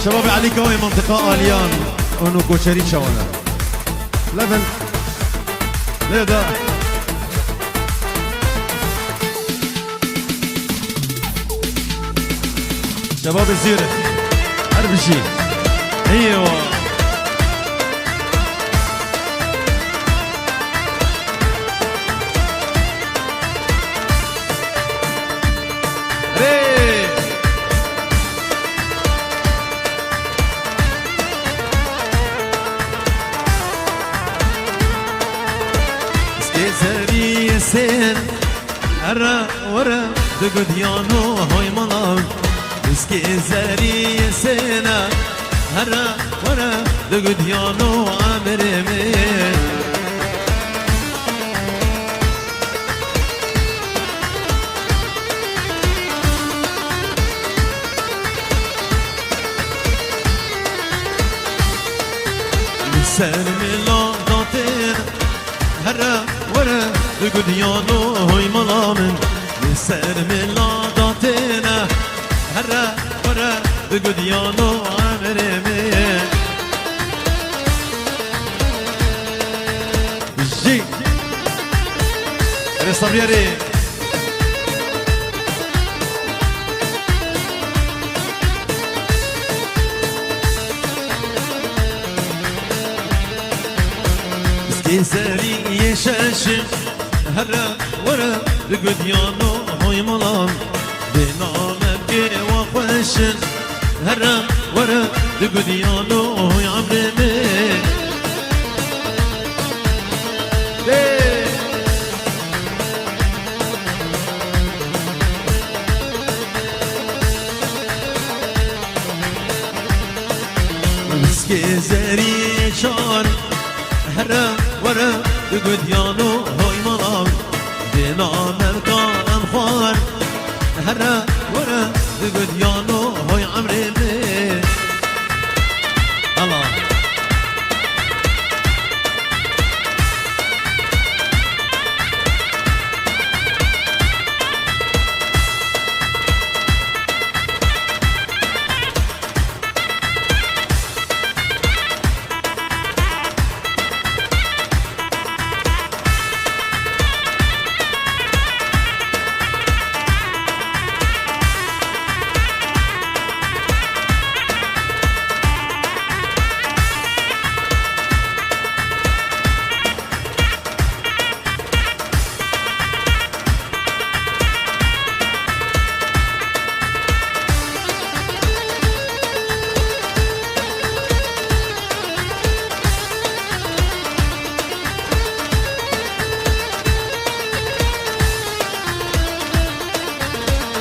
شباب علي كوي منطقة آليان ونو كوشري شوانا ليفل ليدا شباب الزيرة أربشي ايوه سين هرا ورا دقود يانو هاي ملام اسكي زاري سينا هرا ورا دقود يانو عمر مين سر ميلان داتين هرا ورا دقود يانو هاي ملامن سر ميلان داتين هرا ورا دقود يانو عمر مين جي رصبيري سري يشاشم هرا ورا بقد يانو هاي ملام بنامك وخشن هرا ورا بقد يانو هاي عمري مسكي زري شان هرا ورا بقد يانو هاي ملام بنامك انخوان هرا ورا بقد يانو هاي عمري بيه الله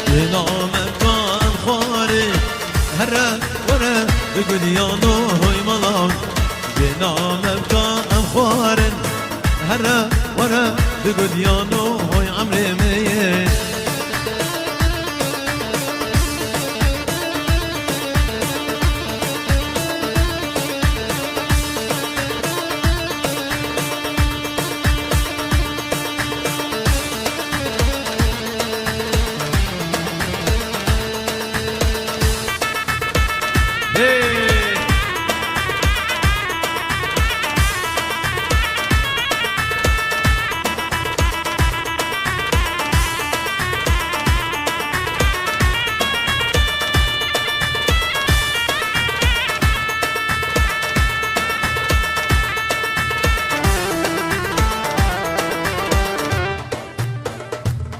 بنامك انخواري هرا ورا بقد يانو هاي ملام بنامك انخواري هرا ورا بقد يانو هاي عمري مين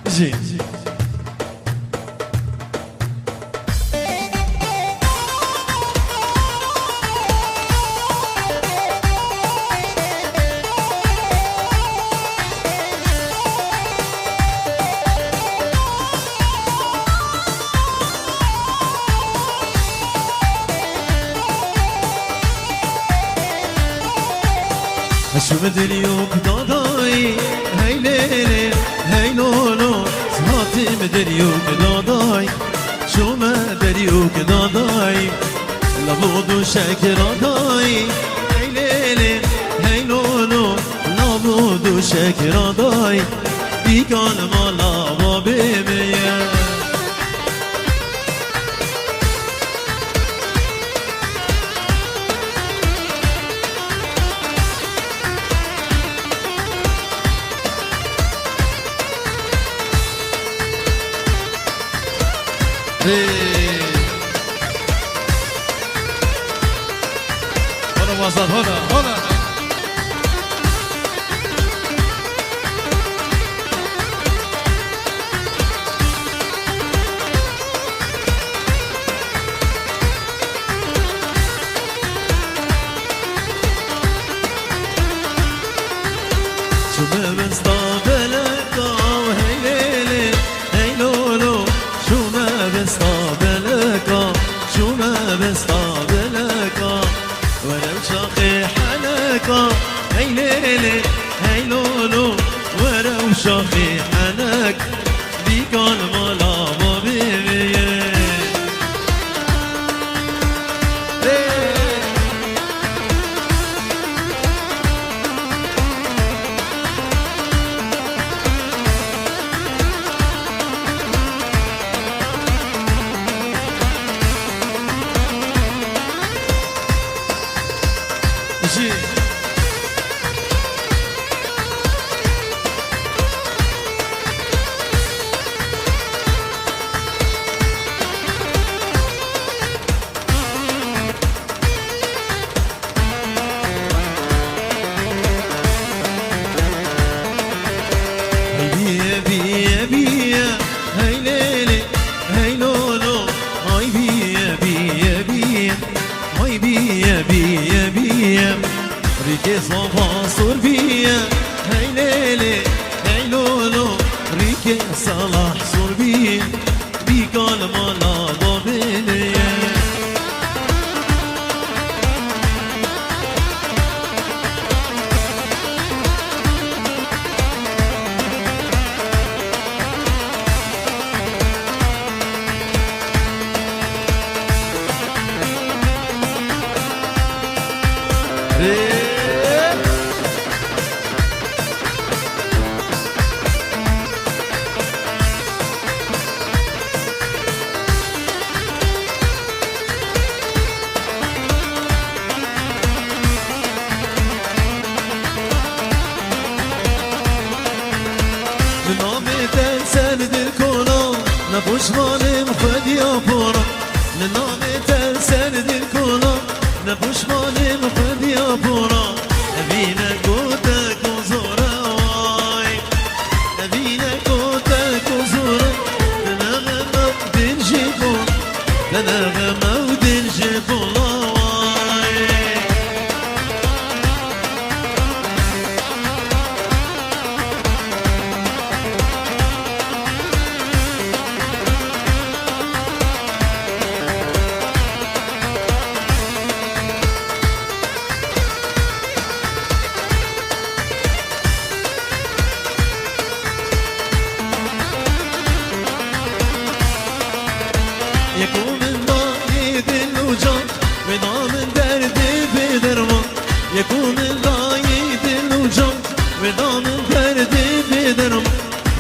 جي شو مدريوك داداي هاي ليلي هاي لولو صهاتي مدريوك داداي شو مدريوك داداي لابودو شاكر داي هاي ليلي هاي لولو لابودو شاكر داي بيكان مالا وبيميا هنا وسط هنا هاي ليلي هاي لولو ورا وشافي حنك بيكون ملامو بيبي ريكي صبا صور بيا هاي ليلي هاي لولو ريكي صلاح صور بيا بيكون ملابو بينيا نبوش مالي مخد يا بورا لنامي تنسان دي الكولا نبوش مالي مخد يا بورا أبينا قوتك وزورا واي أبينا قوتك وزورا لنغمى ودين جيبون لنغمى ودين جيبون يكون الضايد الوجان ونام دردي بدرمان يكون الضايد الوجان ونام دردي بدرمان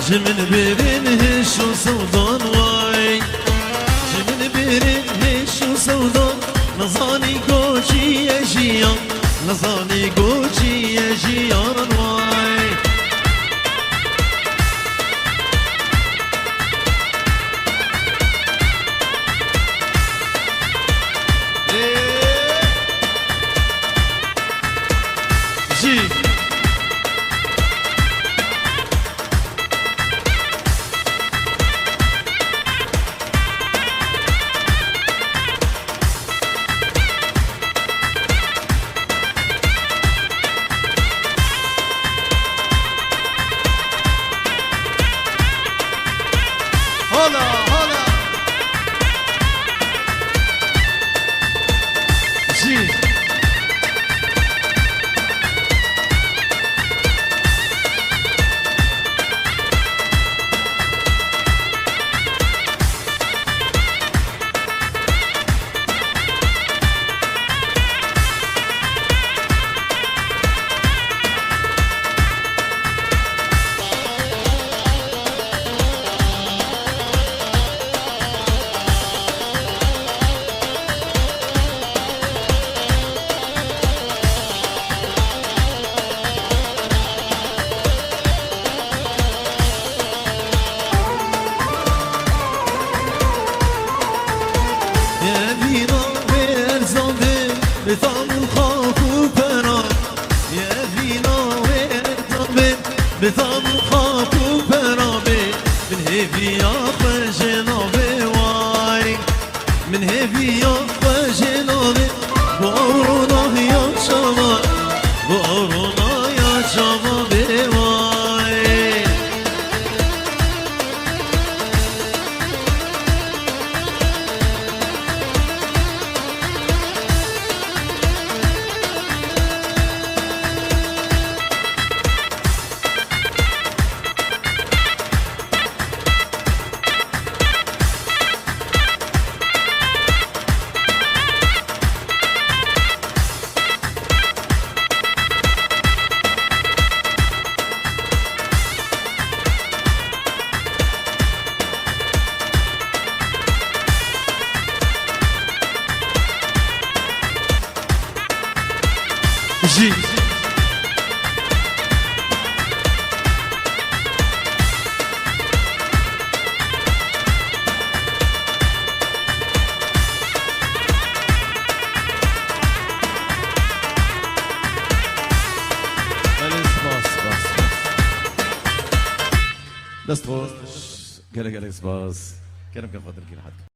جمن برين هشو سودان واي جمن برين هشو سودان نظاني قوشي يا جيان نظاني قوشي يا جيان واي بثام الخاف وفرا يا فينا ويرتبط بثام الخاف وفرا من هيفي يا خجنابي واري من هيفي يا خجنابي وأورونا يا شباب وأورونا يا شباب واري جي بس قالك سباس كلام كان فاضل كي لحد